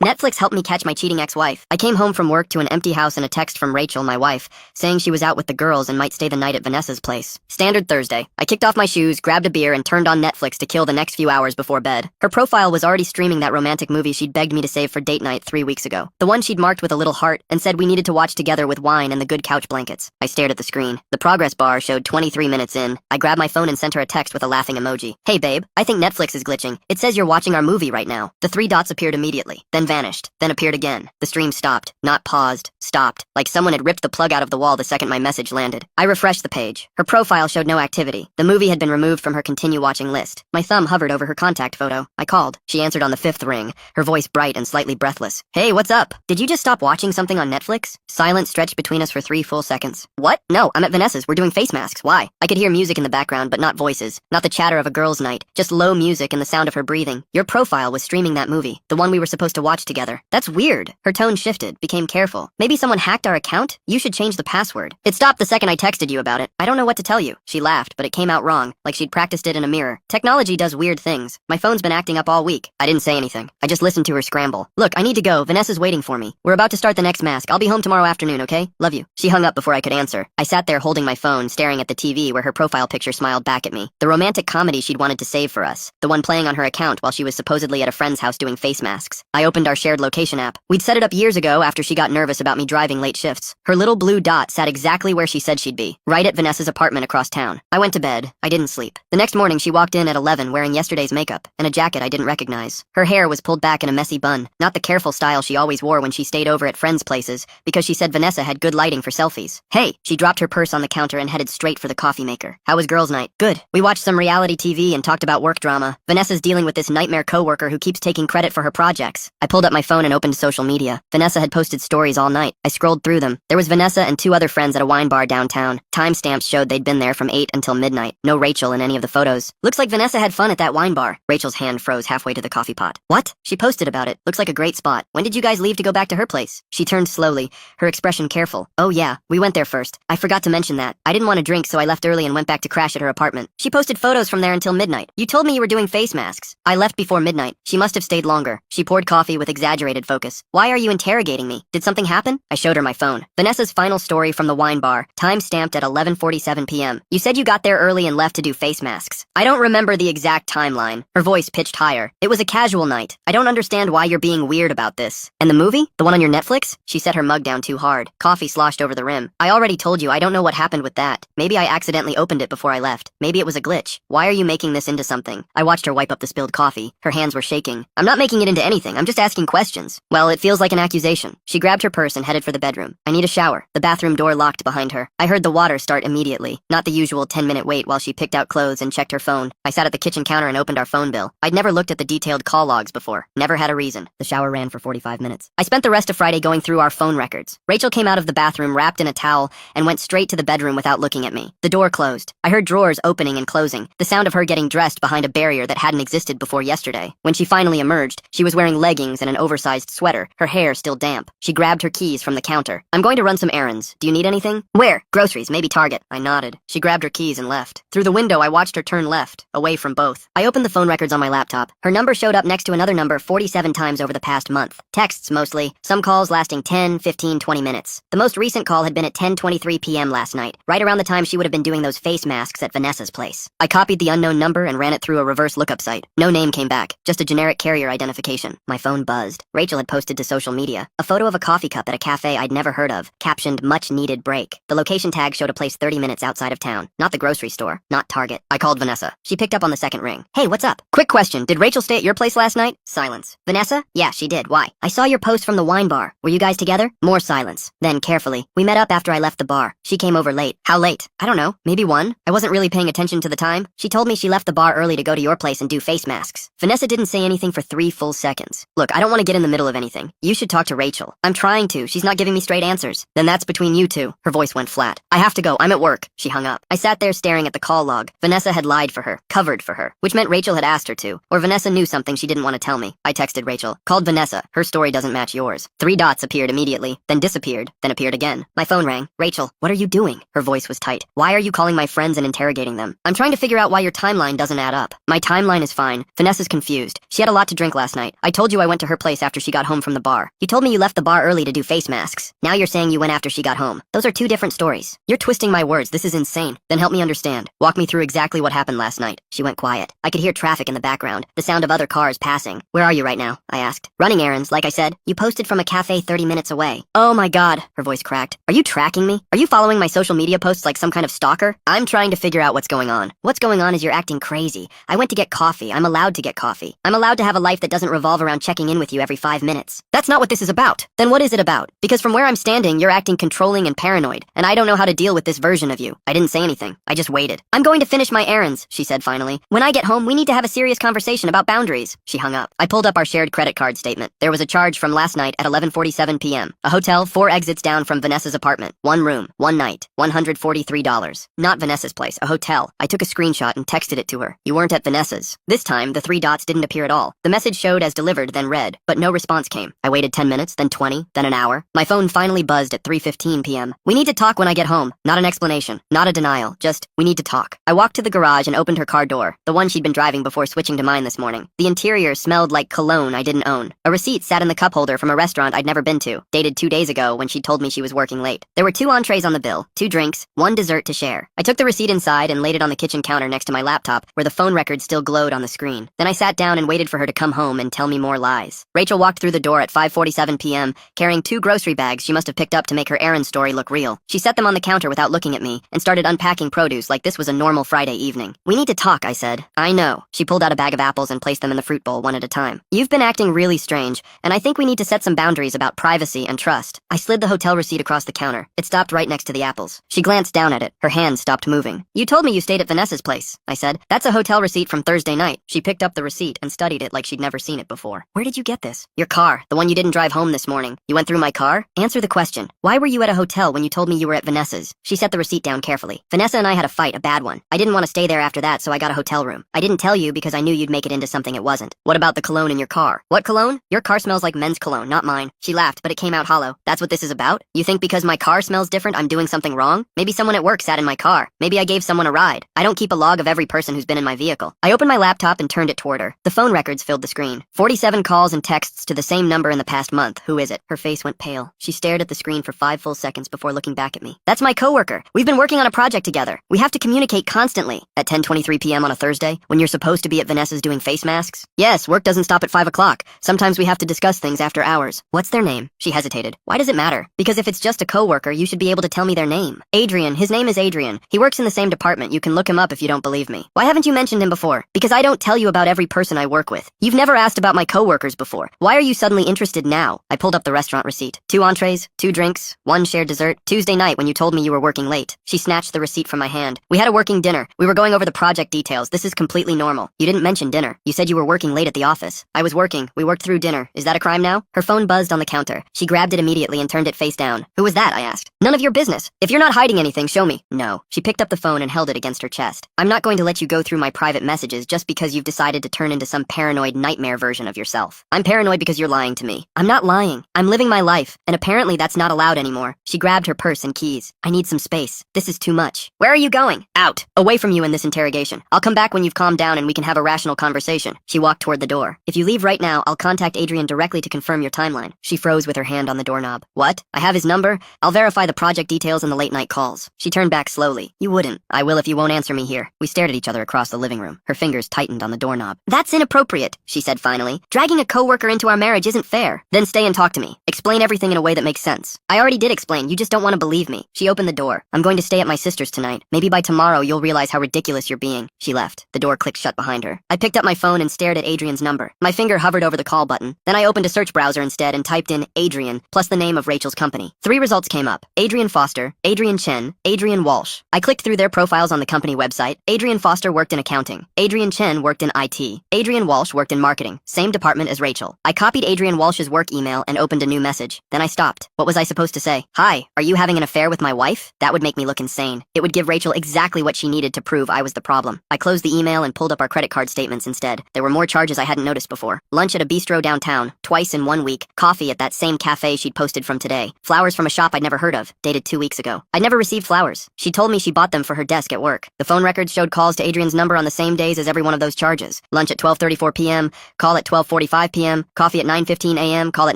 Netflix helped me catch my cheating ex-wife. I came home from work to an empty house and a text from Rachel, my wife, saying she was out with the girls and might stay the night at Vanessa's place. Standard Thursday. I kicked off my shoes, grabbed a beer, and turned on Netflix to kill the next few hours before bed. Her profile was already streaming that romantic movie she'd begged me to save for date night 3 weeks ago. The one she'd marked with a little heart and said we needed to watch together with wine and the good couch blankets. I stared at the screen. The progress bar showed 23 minutes in. I grabbed my phone and sent her a text with a laughing emoji. Hey babe, I think Netflix is glitching. It says you're watching our movie right now. The 3 dots appeared immediately, then vanished, then appeared again. The stream stopped. Not paused. Stopped. Like someone had ripped the plug out of the wall the second my message landed. I refreshed the page. Her profile showed no activity. The movie had been removed from her continue watching list. My thumb hovered over her contact photo. I called. She answered on the 5th ring, her voice bright and slightly breathless. Hey, what's up? Did you just stop watching something on Netflix? Silence stretched between us for 3 full seconds. What? No, I'm at Vanessa's. We're doing face masks. Why? I could hear music in the background, but not voices. Not the chatter of a girl's night. Just low music and the sound of her breathing. Your profile was streaming that movie. The one we were supposed to watch together. That's weird. Her tone shifted, became careful. Maybe someone hacked our account? You should change the password. It stopped the second I texted you about it. I don't know what to tell you. She laughed, but it came out wrong, like she'd practiced it in a mirror. Technology does weird things. My phone's been acting up all week. I didn't say anything. I just listened to her scramble. Look, I need to go. Vanessa's waiting for me. We're about to start the next mask. I'll be home tomorrow afternoon, okay? Love you. She hung up before I could answer. I sat there holding my phone, staring at the TV where her profile picture smiled back at me. The romantic comedy she'd wanted to save for us. The one playing on her account while she was supposedly at a friend's house doing face masks. I opened our shared location app. We'd set it up years ago after she got nervous about me driving late shifts. Her little blue dot sat exactly where she said she'd be, right at Vanessa's apartment across town. I went to bed. I didn't sleep. The next morning, she walked in at 11 wearing yesterday's makeup and a jacket I didn't recognize. Her hair was pulled back in a messy bun, not the careful style she always wore when she stayed over at friends' places because she said Vanessa had good lighting for selfies. Hey, she dropped her purse on the counter and headed straight for the coffee maker. How was girls' night? Good. We watched some reality TV and talked about work drama. Vanessa's dealing with this nightmare coworker who keeps taking credit for her projects. I pulled up my phone and opened social media. Vanessa had posted stories all night. I scrolled through them. There was Vanessa and 2 other friends at a wine bar downtown. Timestamps showed they'd been there from 8 until midnight. No Rachel in any of the photos. Looks like Vanessa had fun at that wine bar. Rachel's hand froze halfway to the coffee pot. What? She posted about it. Looks like a great spot. When did you guys leave to go back to her place? She turned slowly, her expression careful. Oh yeah, we went there first. I forgot to mention that. I didn't want to drink, so I left early and went back to crash at her apartment. She posted photos from there until midnight. You told me you were doing face masks. I left before midnight. She must have stayed longer. She poured coffee with exaggerated focus. Why are you interrogating me? Did something happen? I showed her my phone. Vanessa's final story from the wine bar, time-stamped at 11:47 p.m. You said you got there early and left to do face masks. I don't remember the exact timeline. Her voice pitched higher. It was a casual night. I don't understand why you're being weird about this. And the movie? The one on your Netflix? She set her mug down too hard. Coffee sloshed over the rim. I already told you I don't know what happened with that. Maybe I accidentally opened it before I left. Maybe it was a glitch. Why are you making this into something? I watched her wipe up the spilled coffee. Her hands were shaking. I'm not making it into anything. I'm just asking questions. Well, it feels like an accusation. She grabbed her purse and headed for the bedroom. I need a shower. The bathroom door locked behind her. I heard the water start immediately. Not the usual 10-minute wait while she picked out clothes and checked her phone. I sat at the kitchen counter and opened our phone bill. I'd never looked at the detailed call logs before. Never had a reason. The shower ran for 45 minutes. I spent the rest of Friday going through our phone records. Rachel came out of the bathroom wrapped in a towel and went straight to the bedroom without looking at me. The door closed. I heard drawers opening and closing. The sound of her getting dressed behind a barrier that hadn't existed before yesterday. When she finally emerged, she was wearing leggings and an oversized sweater, her hair still damp. She grabbed her keys from the counter. I'm going to run some errands. Do you need anything? Where? Groceries, maybe Target. I nodded. She grabbed her keys and left. Through the window, I watched her turn left, away from both. I opened the phone records on my laptop. Her number showed up next to another number 47 times over the past month. Texts mostly. Some calls lasting 10, 15, 20 minutes. The most recent call had been at 10:23 p.m. last night, right around the time she would have been doing those face masks at Vanessa's place. I copied the unknown number and ran it through a reverse lookup site. No name came back, just a generic carrier identification. My phone buzzed. Rachel had posted to social media a photo of a coffee cup at a cafe I'd never heard of, captioned much needed break. The location tag showed a place 30 minutes outside of town, not the grocery store, not Target. I called Vanessa. She picked up on the second ring. Hey, what's up? Quick question, did Rachel stay at your place last night? Silence. Vanessa? Yeah, she did. Why? I saw your post from the wine bar. Were you guys together? More silence. Then, carefully, we met up after I left the bar. She came over late. How late? I don't know. Maybe 1? I wasn't really paying attention to the time. She told me she left the bar early to go to your place and do face masks. Vanessa didn't say anything for 3 full seconds. Look, I don't want to get in the middle of anything. You should talk to Rachel. I'm trying to. She's not giving me straight answers. Then that's between you two. Her voice went flat. I have to go. I'm at work. She hung up. I sat there staring at the call log. Vanessa had lied for her, covered for her, which meant Rachel had asked her to, or Vanessa knew something she didn't want to tell me. I texted Rachel. Called Vanessa. Her story doesn't match yours. 3 dots appeared immediately, then disappeared, then appeared again. My phone rang. Rachel, what are you doing? Her voice was tight. Why are you calling my friends and interrogating them? I'm trying to figure out why your timeline doesn't add up. My timeline is fine. Vanessa's confused. She had a lot to drink last night. I told you I went to her her place after she got home from the bar. You told me you left the bar early to do face masks. Now you're saying you went after she got home. Those are two different stories. You're twisting my words. This is insane. Then help me understand. Walk me through exactly what happened last night. She went quiet. I could hear traffic in the background, the sound of other cars passing. Where are you right now? I asked. Running errands, like I said. You posted from a cafe 30 minutes away. Oh my god. Her voice cracked. Are you tracking me? Are you following my social media posts like some kind of stalker? I'm trying to figure out what's going on. What's going on is you're acting crazy. I went to get coffee. I'm allowed to get coffee. I'm allowed to have a life that doesn't revolve around checking in with you every 5 minutes. That's not what this is about. Then what is it about? Because from where I'm standing, you're acting controlling and paranoid, and I don't know how to deal with this version of you. I didn't say anything. I just waited. I'm going to finish my errands, she said finally. When I get home, we need to have a serious conversation about boundaries. She hung up. I pulled up our shared credit card statement. There was a charge from last night at 11:47 p.m. A hotel 4 exits down from Vanessa's apartment. 1 room, 1 night, $143. Not Vanessa's place, a hotel. I took a screenshot and texted it to her. You weren't at Vanessa's. This time, the 3 dots didn't appear at all. The message showed as delivered, then read, but no response came. I waited 10 minutes, then 20, then an hour. My phone finally buzzed at 3:15 p.m. We need to talk when I get home. Not an explanation, not a denial, just, we need to talk. I walked to the garage and opened her car door, the one she'd been driving before switching to mine this morning. The interior smelled like cologne I didn't own. A receipt sat in the cup holder from a restaurant I'd never been to, dated 2 days ago when she told me she was working late. There were 2 entrees on the bill, 2 drinks, 1 dessert to share. I took the receipt inside and laid it on the kitchen counter next to my laptop, where the phone record still glowed on the screen. Then I sat down and waited for her to come home and tell me more lies. Rachel walked through the door at 5:47 p.m., carrying 2 grocery bags she must have picked up to make her errand story look real. She set them on the counter without looking at me and started unpacking produce like this was a normal Friday evening. We need to talk, I said. I know. She pulled out a bag of apples and placed them in the fruit bowl one at a time. You've been acting really strange, and I think we need to set some boundaries about privacy and trust. I slid the hotel receipt across the counter. It stopped right next to the apples. She glanced down at it. Her hand stopped moving. You told me you stayed at Vanessa's place, I said. That's a hotel receipt from Thursday night. She picked up the receipt and studied it like she'd never seen it before. Where did you get this? Your car, the one you didn't drive home this morning. You went through my car? Answer the question. Why were you at a hotel when you told me you were at Vanessa's? She set the receipt down carefully. Vanessa and I had a fight, a bad one. I didn't want to stay there after that, so I got a hotel room. I didn't tell you because I knew you'd make it into something it wasn't. What about the cologne in your car? What cologne? Your car smells like men's cologne, not mine. She laughed, but it came out hollow. That's what this is about? You think because my car smells different, I'm doing something wrong? Maybe someone at work sat in my car. Maybe I gave someone a ride. I don't keep a log of every person who's been in my vehicle. I opened my laptop and turned it toward her. The phone records filled the screen. 47 calls and texts to the same number in the past month. Who is it? Her face went pale. She stared at the screen for 5 full seconds before looking back at me. That's my coworker. We've been working on a project together. We have to communicate constantly. At 10:23 p.m. on a Thursday, when you're supposed to be at Vanessa's doing face masks? Yes, work doesn't stop at 5 o'clock. Sometimes we have to discuss things after hours. What's their name? She hesitated. Why does it matter? Because if it's just a coworker, you should be able to tell me their name. Adrian. His name is Adrian. He works in the same department. You can look him up if you don't believe me. Why haven't you mentioned him before? Because I don't tell you about every person I work with. You've never asked about my coworkers before. Why are you suddenly interested now? I pulled up the restaurant receipt. 2 entrees, 2 drinks, 1 shared dessert. Tuesday night when you told me you were working late. She snatched the receipt from my hand. We had a working dinner. We were going over the project details. This is completely normal. You didn't mention dinner. You said you were working late at the office. I was working. We worked through dinner. Is that a crime now? Her phone buzzed on the counter. She grabbed it immediately and turned it face down. Who was that? I asked. None of your business. If you're not hiding anything, show me. No. She picked up the phone and held it against her chest. I'm not going to let you go through my private messages just because you've decided to turn into some paranoid nightmare version of yourself. I'm paranoid because you're lying to me. I'm not lying. I'm living my life, and apparently that's not allowed anymore. She grabbed her purse and keys. I need some space. This is too much. Where are you going? Out. Away from you in this interrogation. I'll come back when you've calmed down and we can have a rational conversation. She walked toward the door. If you leave right now, I'll contact Adrian directly to confirm your timeline. She froze with her hand on the doorknob. What? I have his number? I'll verify the project details and the late night calls. She turned back slowly. You wouldn't. I will if you won't answer me here. We stared at each other across the living room. Her fingers tightened on the doorknob. That's inappropriate, she said finally. Dragging a coworker into our marriage isn't fair. Then stay and talk to me. Explain everything in a way that makes sense. I already did explain. You just don't want to believe me. She opened the door. I'm going to stay at my sister's tonight. Maybe by tomorrow you'll realize how ridiculous you're being. She left. The door clicked shut behind her. I picked up my phone and stared at Adrian's number. My finger hovered over the call button. Then I opened a search browser instead and typed in Adrian plus the name of Rachel's company. 3 results came up. Adrian Foster, Adrian Chen, Adrian Walsh. I clicked through their profiles on the company website. Adrian Foster worked in accounting. Adrian Chen worked in IT. Adrian Walsh worked in marketing. Same department as Rachel. I copied Adrian Walsh's work email and opened a new message. Then I stopped. What was I supposed to say? Hi, are you having an affair with my wife? That would make me look insane. It would give Rachel exactly what she needed to prove I was the problem. I closed the email and pulled up our credit card statements instead. There were more charges I hadn't noticed before. Lunch at a bistro downtown, twice in 1 week. Coffee at that same cafe she'd posted from today. Flowers from a shop I'd never heard of, dated 2 weeks ago. I'd never received flowers. She told me she bought them for her desk at work. The phone records showed calls to Adrian's number on the same days as every one of those charges. Lunch at 12:34 p.m., call at 12:45 p.m. p.m., coffee at 9:15 a.m., call at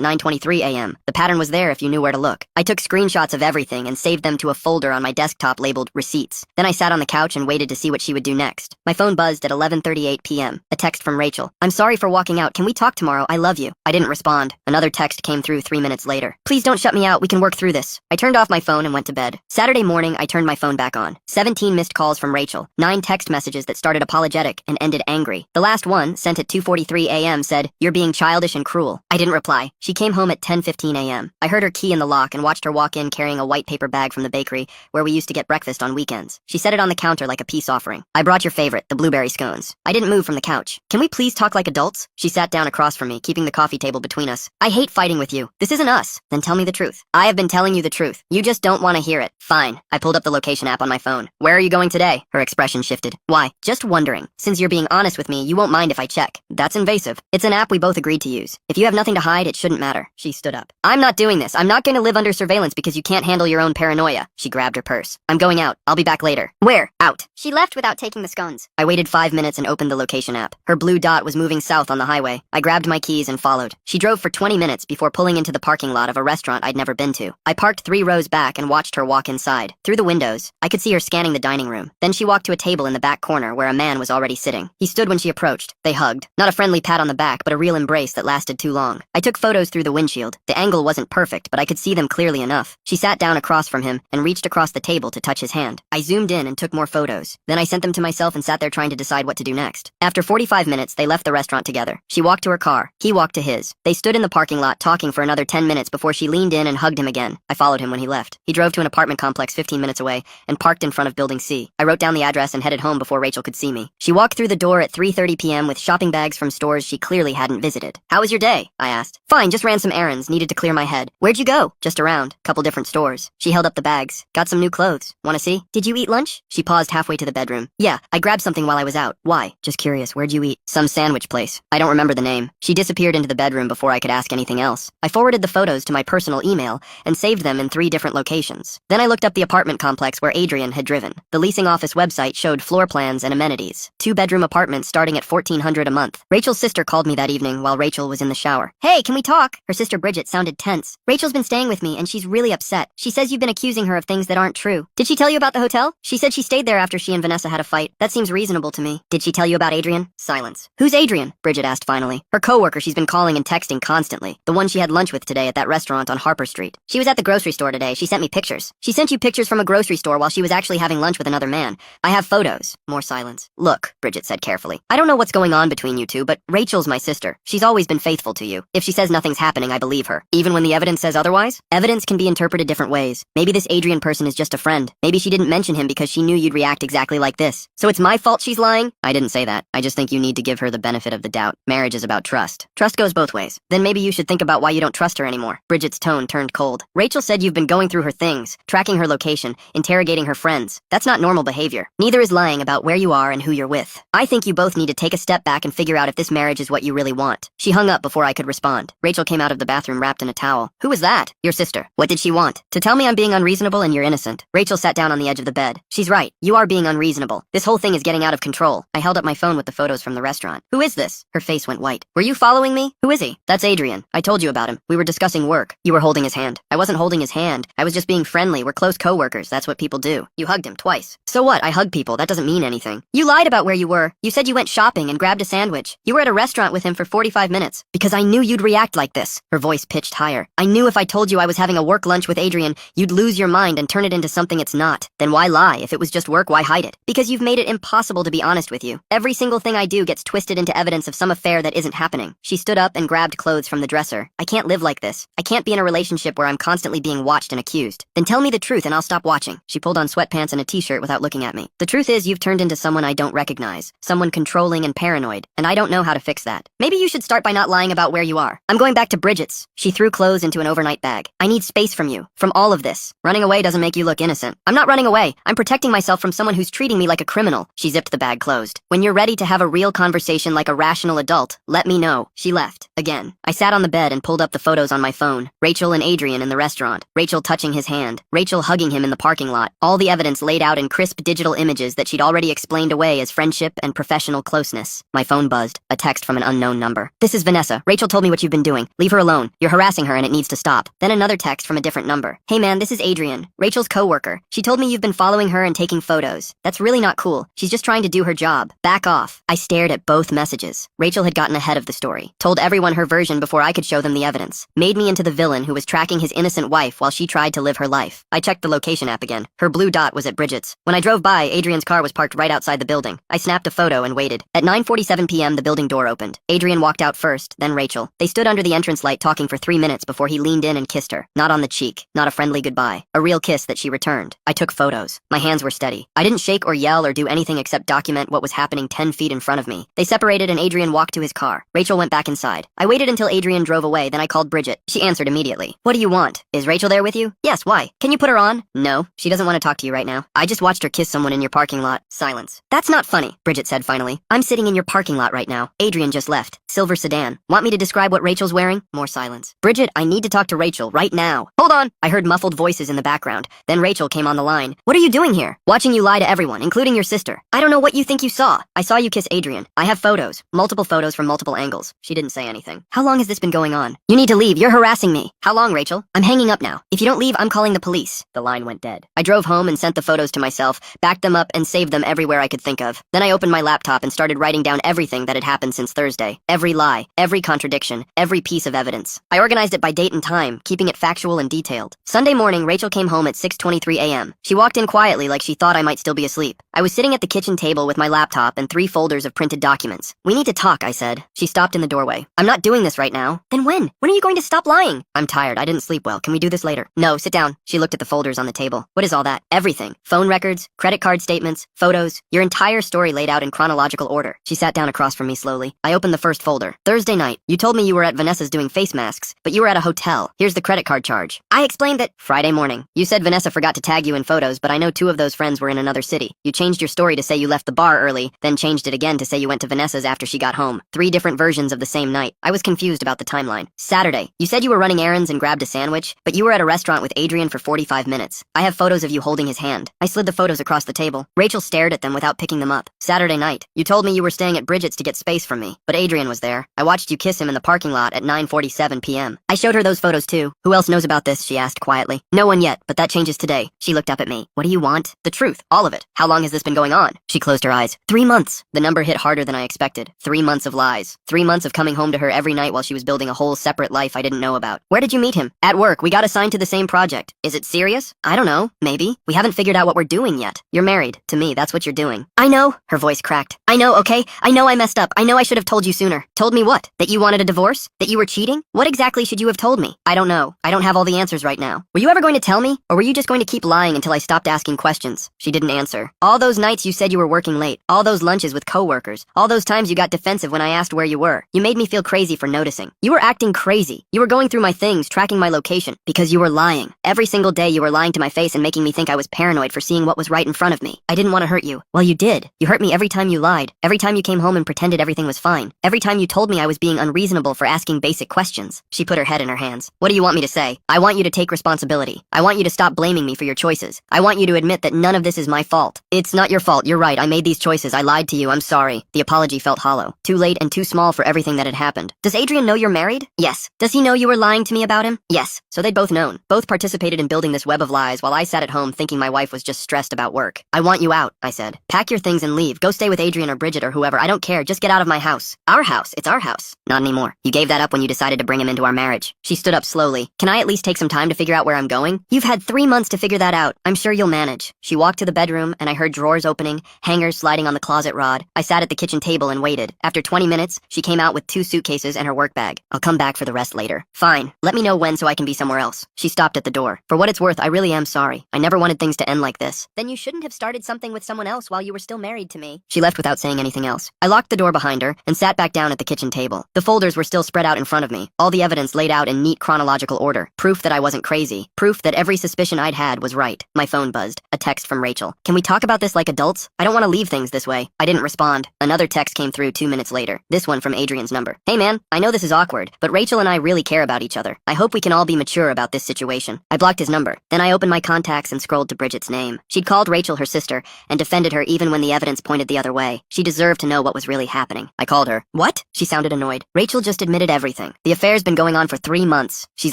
9:23 a.m. The pattern was there if you knew where to look. I took screenshots of everything and saved them to a folder on my desktop labeled Receipts. Then I sat on the couch and waited to see what she would do next. My phone buzzed at 11:38 p.m. A text from Rachel. "I'm sorry for walking out. Can we talk tomorrow? I love you." I didn't respond. Another text came through 3 minutes later. "Please don't shut me out. We can work through this." I turned off my phone and went to bed. Saturday morning, I turned my phone back on. 17 missed calls from Rachel. 9 text messages that started apologetic and ended angry. The last one, sent at 2:43 a.m., said, "You're being childish and cruel." I didn't reply. She came home at 10:15 a.m. I heard her key in the lock and watched her walk in carrying a white paper bag from the bakery where we used to get breakfast on weekends. She set it on the counter like a peace offering. "I brought your favorite, the blueberry scones." I didn't move from the couch. "Can we please talk like adults?" She sat down across from me, keeping the coffee table between us. "I hate fighting with you. This isn't us." "Then tell me the truth." "I have been telling you the truth. You just don't want to hear it." "Fine." I pulled up the location app on my phone. "Where are you going today?" Her expression shifted. "Why?" "Just wondering. Since you're being honest with me, you won't mind if I check." "That's invasive." "It's an app we both agreed to use. If you have nothing to hide, it shouldn't matter." She stood up. "I'm not doing this. I'm not going to live under surveillance because you can't handle your own paranoia." She grabbed her purse. "I'm going out. I'll be back later." "Where?" "Out." She left without taking the scones. I waited 5 minutes and opened the location app. Her blue dot was moving south on the highway. I grabbed my keys and followed. She drove for 20 minutes before pulling into the parking lot of a restaurant I'd never been to. I parked 3 rows back and watched her walk inside. Through the windows, I could see her scanning the dining room. Then she walked to a table in the back corner where a man was already sitting. He stood when she approached. They hugged. Not a friendly pat on the back, but a real embrace that lasted too long. I took photos through the windshield. The angle wasn't perfect, but I could see them clearly enough. She sat down across from him and reached across the table to touch his hand. I zoomed in and took more photos. Then I sent them to myself and sat there trying to decide what to do next. After 45 minutes, they left the restaurant together. She walked to her car. He walked to his. They stood in the parking lot talking for another 10 minutes before she leaned in and hugged him again. I followed him when he left. He drove to an apartment complex 15 minutes away and parked in front of Building C. I wrote down the address and headed home before Rachel could see me. She walked through the door at 3:30 p.m. with shopping bags from stores she clearly hadn't visited. "How was your day?" I asked. "Fine, just ran some errands, needed to clear my head." "Where'd you go?" "Just around. Couple different stores." She held up the bags. "Got some new clothes. Wanna see?" "Did you eat lunch?" She paused halfway to the bedroom. "Yeah, I grabbed something while I was out." "Why?" "Just curious, where'd you eat?" "Some sandwich place. I don't remember the name." She disappeared into the bedroom before I could ask anything else. I forwarded the photos to my personal email and saved them in 3 different locations. Then I looked up the apartment complex where Adrian had driven. The leasing office website showed floor plans and amenities. 2-bedroom apartments starting at $1,400 a month. Rachel's sister called me that evening while Rachel was in the shower. "Hey, can we talk?" Her sister Bridget sounded tense. "Rachel's been staying with me and she's really upset. She says you've been accusing her of things that aren't true." "Did she tell you about the hotel?" "She said she stayed there after she and Vanessa had a fight. That seems reasonable to me." "Did she tell you about Adrian?" Silence. "Who's Adrian?" Bridget asked finally. "Her coworker she's been calling and texting constantly. The one she had lunch with today at that restaurant on Harper Street. She was at the grocery store today. She sent me pictures." "She sent you pictures from a grocery store while she was actually having lunch with another man." "I have photos." More silence. "Look," Bridget said carefully. "I don't know what's going on between you two, but Rachel's my sister. She's always been faithful to you. If she says nothing's happening, I believe her. Even when the evidence says otherwise? Evidence can be interpreted different ways. Maybe this Adrian person is just a friend. Maybe she didn't mention him because she knew you'd react exactly like this. So it's my fault she's lying?" "I didn't say that. I just think you need to give her the benefit of the doubt. Marriage is about trust. Trust goes both ways. Then maybe you should think about why you don't trust her anymore." Bridget's tone turned cold. "Rachel said you've been going through her things, tracking her location, interrogating her friends. That's not normal behavior. Neither is lying about where you are and who you're with. I think you both need to take a step back and figure out if this marriage is what you really want." She hung up before I could respond. Rachel came out of the bathroom wrapped in a towel. "Who was that?" "Your sister." "What did she want?" "To tell me I'm being unreasonable and you're innocent." Rachel sat down on the edge of the bed. "She's right. You are being unreasonable. This whole thing is getting out of control." I held up my phone with the photos from the restaurant. "Who is this?" Her face went white. "Were you following me?" "Who is he?" "That's Adrian. I told you about him. We were discussing work. You were holding his hand." "I wasn't holding his hand. I was just being friendly. We're close coworkers. That's what people do." "You hugged him twice." "So what? I hug people. That doesn't mean anything." "You lied about where you were. You said you went shopping and grabbed a sandwich. You were at a restaurant with him for 45 minutes. Because I knew you'd react like this." Her voice pitched higher. "I knew if I told you I was having a work lunch with Adrian, you'd lose your mind and turn it into something it's not. Then why lie? If it was just work, why hide it? Because you've made it impossible to be honest with you. Every single thing I do gets twisted into evidence of some affair that isn't happening." She stood up and grabbed clothes from the dresser. "I can't live like this. I can't be in a relationship where I'm constantly being watched and accused." "Then tell me the truth and I'll stop watching." She pulled on sweatpants and a t-shirt without looking at me. "The truth is you've turned into someone I don't recognize. Someone controlling and paranoid. And I don't know how to fix that. Maybe you should start by not lying about where you are." "I'm going back to Bridget's." She threw clothes into an overnight bag. "I need space from you. From all of this. Running away doesn't make you look innocent." "I'm not running away. I'm protecting myself from someone who's treating me like a criminal." She zipped the bag closed. "When you're ready to have a real conversation like a rational adult, let me know." She left. Again. I sat on the bed and pulled up the photos on my phone. Rachel and Adrian in the restaurant. Rachel touching his hand. Rachel hugging him in the parking lot. All the evidence laid out in crisp digital images that she'd already explained away as friendship and professional closeness. My phone buzzed. A text from an unknown number. "This is Vanessa. Rachel told me what you've been doing. Leave her alone. You're harassing her and it needs to stop." Then another text from a different number. "Hey man, this is Adrian, Rachel's coworker. She told me you've been following her and taking photos. That's really not cool. She's just trying to do her job. Back off." I stared at both messages. Rachel had gotten ahead of the story, told everyone her version before I could show them the evidence, made me into the villain who was tracking his innocent wife while she tried to live her life. I checked the location app again. Her blue dot was at Bridget's. When I drove by, Adrian's car was parked right outside the building. I snapped a photo and waited. At 9:47 p.m., the building door opened. Adrian walked out first, then Rachel. They stood under the entrance light talking for 3 minutes before he leaned in and kissed her. Not on the cheek, not a friendly goodbye. A real kiss that she returned. I took photos. My hands were steady. I didn't shake or yell or do anything except document what was happening 10 feet in front of me. They separated and Adrian walked to his car. Rachel went back inside. I waited until Adrian drove away, then I called Bridget. She answered immediately. "What do you want? Is Rachel there with you?" "Yes, why? Can you put her on?" "No, she doesn't want to talk to you right now. I just watched her kiss someone in your parking lot." Silence. "That's not funny," Bridget said finally. "I'm sitting in your parking lot right now. Adrian just left. Silver sedan. Want me to describe what Rachel's wearing?" More silence. "Bridget, I need to talk to Rachel right now." "Hold on." I heard muffled voices in the background. Then Rachel came on the line. "What are you doing here?" "Watching you lie to everyone, including your sister." "I don't know what you think you saw." "I saw you kiss Adrian. I have photos. Multiple photos from multiple angles." She didn't say anything. "How long has this been going on?" "You need to leave. You're harassing me." "How long, Rachel?" "I'm hanging up now. If you don't leave, I'm calling the police." The line went dead. I drove home and sent the photos to myself, backed them up, and saved them everywhere I could think of. Then I opened my laptop and started writing down everything that had happened since Thursday. Every lie, every contradiction, every piece of evidence. I organized it by date and time, keeping it factual and detailed. Sunday morning, Rachel came home at 6:23 a.m. She walked in quietly like she thought I might still be asleep. I was sitting at the kitchen table with my laptop and 3 folders of printed documents. "We need to talk," I said. She stopped in the doorway. "I'm not doing this right now." "Then when? When are you going to stop lying?" "I'm tired. I didn't sleep well. Can we do this later?" "No, sit down." She looked at the folders on the table. "What is all that?" "Everything. Phone records, credit card statements, photos, your entire story laid out in chronological order." She sat down across from me slowly. I opened the first folder. "Thursday night, you told me you were at Vanessa's doing face masks, but you were at a hotel. Here's the credit card charge." I explained that. "Friday morning, you said Vanessa forgot to tag you in photos, but I know 2 of those friends were in another city. You changed your story to say you left the bar early, then changed it again to say you went to Vanessa's after she got home. 3 different versions of the same night." I was confused about the timeline. "Saturday, you said you were running errands and grabbed a sandwich, but you were at a restaurant with Adrian for 45 minutes. I have photos of you holding his hand." I slid the photos across the table. Rachel stared at them without picking them up. "Saturday night, you told me you were staying at Bridget's to get space from me, but Adrian was there. I watched you kiss him in the parking lot at 9:47 p.m. I showed her those photos too. "Who else knows about this?" she asked quietly. "No one yet, but that changes today." She looked up at me. "What do you want?" "The truth. All of it. How long has this been going on?" She closed her eyes. 3 months. The number hit harder than I expected. 3 months of lies. 3 months of coming home to her every night while she was building a whole separate life I didn't know about. "Where did you meet him?" "At work. We got assigned to the same project." "Is it serious?" "I don't know. Maybe. We haven't figured out what we're doing yet." "You're married. To me, that's what you're doing." "I know." Her voice cracked. "I know, okay? I know I messed up. I know I should have told you sooner." "Told me what? That you wanted a divorce? That you were cheating? What exactly should you have told me?" "I don't know. I don't have all the answers right now." "Were you ever going to tell me? Or were you just going to keep lying until I stopped asking questions?" She didn't answer. "All those nights you said you were working late. All those lunches with coworkers. All those times you got defensive when I asked where you were. You made me feel crazy for noticing. You were acting crazy. You were going through my things, tracking my location. Because you were lying. Every single day you were lying to my face and making me think I was paranoid for seeing what was right in front of me. I didn't want to hurt you. Well, you did. You hurt me every time you lied. Every time you came home and pretended everything was fine. Every time you told me I was being unreasonable for asking basic questions." She put her head in her hands. "What do you want me to say? I want you to take responsibility. I want you to stop blaming me for your choices. I want you to admit that none of this is my fault." "It's not your fault. You're right. I made these choices. I lied to you. I'm sorry." The apology felt hollow. Too late and too small for everything that had happened. "Does Adrian know you're married?" "Yes." "Does he know you were lying to me about him?" "Yes." So they'd both known. Both participated in building this web of lies while I sat at home thinking my wife was just stressed about work. "I want you out," I said. "Pack your things and leave. Go stay with Adrian or Bridget or whoever. I don't care. Just get out of my house." "Our house. It's our house." "Not anymore. You gave that up when you decided to bring him into our marriage." She stood up slowly. "Can I at least take some time to figure out where I'm going?" "You've had 3 months to figure that out. I'm sure you'll manage." She walked to the bedroom and I heard drawers opening, hangers sliding on the closet rod. I sat at the kitchen table and waited. After 20 minutes, she came out with 2 suitcases and her work bag. "I'll come back for the rest later." "Fine. Let me know when so I can be somewhere else." She stopped at the door. "For what it's worth, I really am sorry. I never wanted things to end like this." "Then you shouldn't have started something with someone else while you were still married to me." She left without saying anything else. I locked the door behind her and sat back down at the kitchen table. The folders were still spread out in front of me, all the evidence laid out in neat chronological order. Proof that I wasn't crazy. Proof that every suspicion I'd had was right. My phone buzzed. A text from Rachel. "Can we talk about this like adults? I don't want to leave things this way." I didn't respond. Another text came through 2 minutes later. This one from Adrian's number. "Hey man, I know this is awkward, but Rachel and I really care about each other. I hope we can all be mature about this situation." I blocked his number. Then I opened my contacts and scrolled to Bridget's name. She'd called Rachel her sister and defended her even when the evidence pointed the other way. She deserved to know what was really happening. I called her. "What?" She sounded annoyed. Rachel just admitted everything. The affair's been going on for 3 months. She's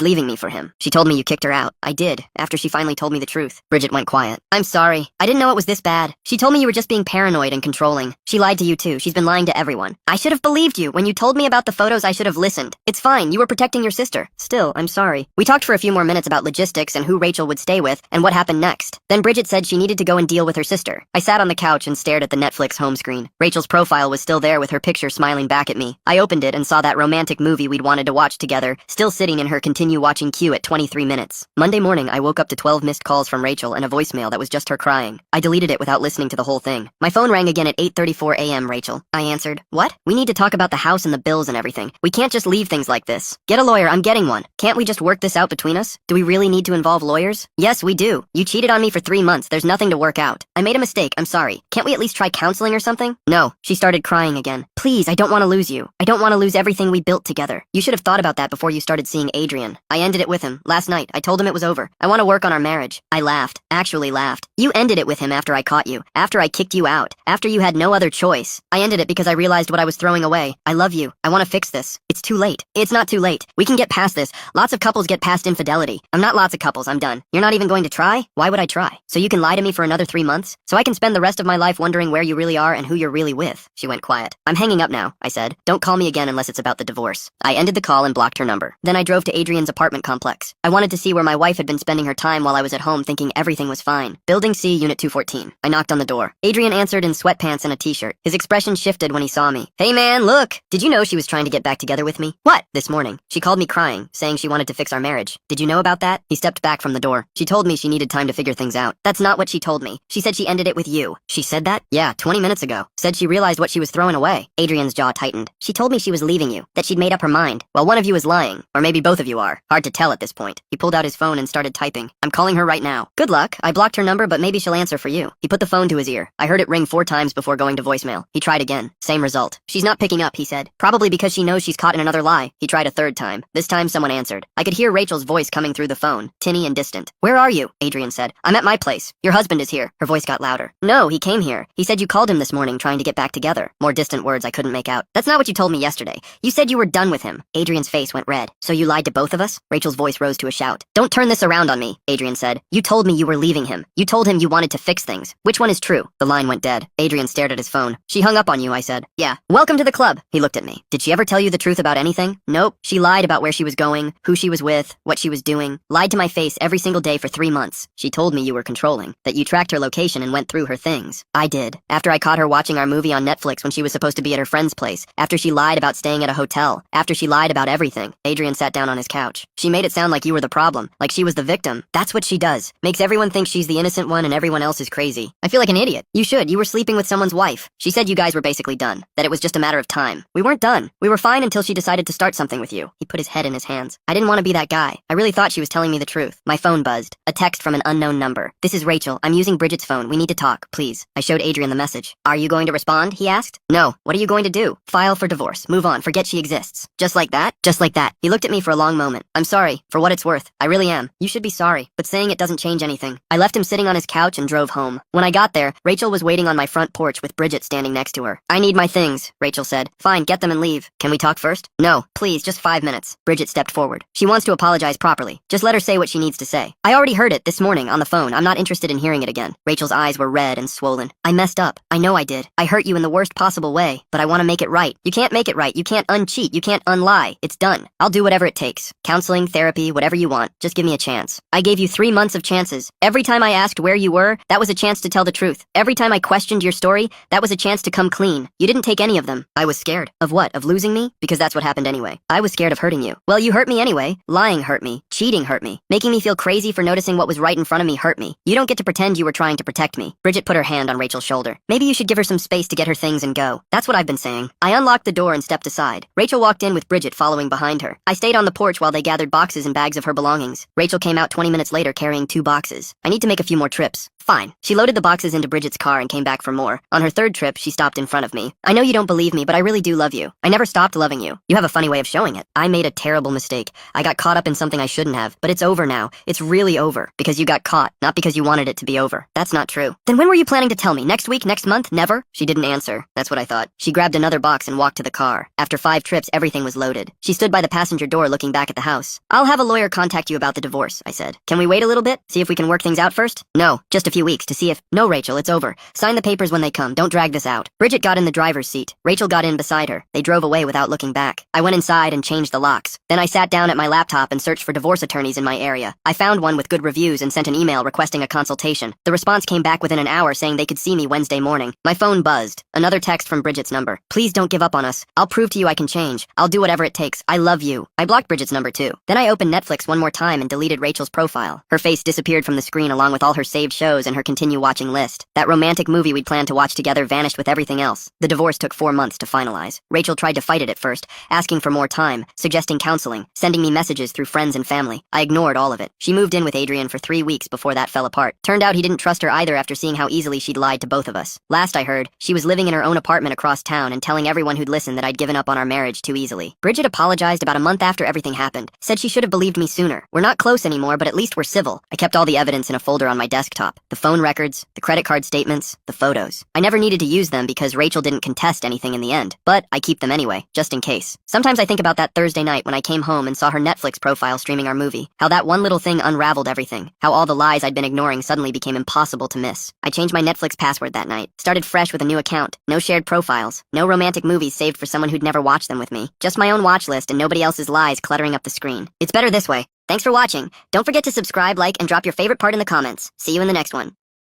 leaving me for him. She told me you kicked her out. I did, after she finally told me the truth. Bridget went quiet. I'm sorry. I didn't know it was this bad. She told me you were just being paranoid and controlling. She lied to you too. She's been lying to everyone. I should have believed you. When you told me about the photos, I should have listened. It's fine. You were protecting your sister. Still, I'm sorry. We talked for a few more minutes about logistics and who Rachel would stay with and what happened next. Then Bridget said she needed to go and deal with her sister. I sat on the couch and stared at the Netflix home screen. Rachel's profile was still there with her picture smiling back at me. I opened it and saw that romantic movie we'd wanted to watch together, still sitting in her continue watching queue at 23 minutes. Monday morning, I woke up to 12 missed calls from Rachel and a voicemail that was just her crying. I deleted it without listening to the whole thing. My phone rang again at 8:34 a.m., Rachel. I answered. What? We need to talk about the house and the bills and everything. We can't just leave things like this. Get a lawyer. I'm getting one. Can't we just work this out between us? Do we really need to involve lawyers? Yes, we do. You cheated on me for 3 months. There's nothing to work out. I made a mistake. I'm sorry. Can't we at least try counseling or something? No. She started crying again. Please, I don't want to lose you. I don't want to lose everything we built together. You should have thought about that before you started seeing Adrian. I ended it with him. Last night, I told him it was over. I want to work on our marriage. I laughed. Actually laughed. You ended it with him after I caught you. After I kicked you out. After you had no other choice. I ended it because I realized what I was throwing away. I love you. I want to fix this. It's too late. It's not too late. We can get past this. Lots of couples get past infidelity. I'm not lots of couples. I'm done. You're not even going to try? Why would I try? So you can lie to me for another 3 months? So I can spend the rest of my life wondering where you really are and who you're really with? She went quiet. I'm hanging up now, I said. Don't call me again unless it's about the divorce. I ended the call and blocked her number. Then I drove to Adrian's apartment complex. I wanted to see where my wife had been spending her time while I was at home thinking everything was fine. Building C, Unit 214. I knocked on the door. Adrian answered in sweatpants and a t-shirt. His expression shifted when he saw me. Hey man, look! Did you know she was trying to get back together with me? What? This morning. She called me crying, saying she wanted to fix our marriage. Did you know about that? He stepped back from the door. She told me she needed time to figure things out. That's not what she told me. She said she ended it with you. She said that? Yeah, 20 minutes ago. Said she realized what she was throwing away. Adrian's jaw tightened. She told me she was leaving you, that she'd made up her mind. Well, one of you is lying. Or maybe both of you are. Hard to tell at this point. He pulled out his phone and started typing. I'm calling her right now. Good luck. I blocked her number, but maybe she'll answer for you. He put the phone to his ear. I heard it ring 4 times before going to voicemail. He tried again. Same result. She's not picking up, he said. Probably because she knows she's caught in another lie. He tried a 3rd time. This time someone answered. I could hear Rachel's voice coming through the phone, tinny and distant. Where are you? Adrian said. I'm at my place. Your husband is here. Her voice got louder. No, he came here. He said you called him this morning trying to get back together. More distant words I couldn't make out. That's not what you told me yesterday. You said you were done with him. Adrian's face went red. So you lied to both of us? Rachel's voice rose to a shout. Don't turn this around on me, Adrian said. You told me you were leaving him. You told him you wanted to fix things. Which one is true? The line went dead. Adrian stared at his phone. She hung up on you, I said. Yeah. Welcome to the club. He looked at me. Did she ever tell you the truth about anything? Nope. She lied about where she was going, who she was with, what she was doing. Lied to my face every single day for 3 months. She told me you were controlling, that you tracked her location and went through her things. I did. After I caught her watching our movie on Netflix when she was supposed to be at her friend's place. After she lied about staying at a hotel. After she lied about everything. Adrian sat down on his couch. She made it sound like you were the problem, like she was the victim. That's what she does. Makes everyone think she's the innocent one and everyone else is crazy. I feel like an idiot. You should. You were sleeping with someone's wife. She said you guys were basically done. That it was just a matter of time. We weren't done. We were fine until she decided to start something with you. He put his head in his hands. I didn't want to be that guy. I really thought she was telling me the truth. My phone buzzed. A text from an unknown number. This is Rachel. I'm using Bridget's phone. We need to talk, please. I showed Adrian the message. Are you going to respond? He asked. No. What are you going to do? File for divorce. Move on. Forget she exists. Just like that? Just like that. He looked at me for a long moment. I'm sorry. For what it's worth. I really am. You should be sorry. But saying it doesn't change anything. I left him sitting on his couch and drove home. When I got there, Rachel was waiting on my front porch with Bridget standing next to her. I need my things, Rachel said. Fine, get them and leave. Can we talk first? No. Please, just 5 minutes. Bridget stepped forward. She wants to apologize properly. Just let her say what she needs to say. I already heard it this morning on the phone. I'm not interested in hearing it again. Rachel's eyes were red and swollen. I messed up. I know I did. I hurt you in the worst possible way, but I want to make it right. You can't make it right. You can't uncheat. You can't unlie. It's done. I'll do whatever it takes. Counseling, therapy, whatever you want. Just give me a chance. I gave you 3 months of chances. Every time I asked where you were, that was a chance to tell the truth. Every time I questioned your story, that was a chance to come clean. You didn't take any of them. I was scared. Of what? Of losing me? Because that's what happened anyway. I was scared of hurting you. Well, you hurt me anyway. Lying hurt me. Cheating hurt me. Making me feel crazy for noticing what was right in front of me hurt me. You don't get to pretend you were trying to protect me. Bridget put her hand on Rachel's shoulder. Maybe you should give her some space to get her things and go. That's what I've been saying. I unlocked the door and stepped aside. Rachel walked in with Bridget following behind her. I stayed on the porch while they gathered boxes and bags of her belongings. Rachel came out 20 minutes later carrying 2 boxes. I need to make a few more trips. Fine. She loaded the boxes into Bridget's car and came back for more. On her 3rd trip, she stopped in front of me. I know you don't believe me, but I really do love you. I never stopped loving you. You have a funny way of showing it. I made a terrible mistake. I got caught up in something I shouldn't shouldn't have. But it's over now. It's really over. Because you got caught, not because you wanted it to be over. That's not true. Then when were you planning to tell me? Next week? Next month? Never? She didn't answer. That's what I thought. She grabbed another box and walked to the car. After 5 trips, everything was loaded. She stood by the passenger door looking back at the house. I'll have a lawyer contact you about the divorce, I said. Can we wait a little bit? See if we can work things out first? No, just a few weeks to see if... No, Rachel, it's over. Sign the papers when they come. Don't drag this out. Bridget got in the driver's seat. Rachel got in beside her. They drove away without looking back. I went inside and changed the locks. Then I sat down at my laptop and searched for divorce attorneys in my area. I found one with good reviews and sent an email requesting a consultation. The response came back within an hour saying they could see me Wednesday morning. My phone buzzed. Another text from Bridget's number. Please don't give up on us. I'll prove to you I can change. I'll do whatever it takes. I love you. I blocked Bridget's number too. Then I opened Netflix one more time and deleted Rachel's profile. Her face disappeared from the screen along with all her saved shows and her continue watching list. That romantic movie we'd planned to watch together vanished with everything else. The divorce took 4 months to finalize. Rachel tried to fight it at first, asking for more time, suggesting counseling, sending me messages through friends and family. I ignored all of it. She moved in with Adrian for 3 weeks before that fell apart. Turned out he didn't trust her either after seeing how easily she'd lied to both of us. Last I heard, she was living in her own apartment across town and telling everyone who'd listen that I'd given up on our marriage too easily. Bridget apologized about a month after everything happened, said she should have believed me sooner. We're not close anymore, but at least we're civil. I kept all the evidence in a folder on my desktop. The phone records, the credit card statements, the photos. I never needed to use them because Rachel didn't contest anything in the end, but I keep them anyway, just in case. Sometimes I think about that Thursday night when I came home and saw her Netflix profile streaming our movie. How that one little thing unraveled everything. How all the lies I'd been ignoring suddenly became impossible to miss. I changed my Netflix password that night. Started fresh with a new account. No shared profiles. No romantic movies saved for someone who'd never watched them with me. Just my own watch list and nobody else's lies cluttering up the screen. It's better this way. Thanks for watching. Don't forget to subscribe, like, and drop your favorite part in the comments. See you in the next one.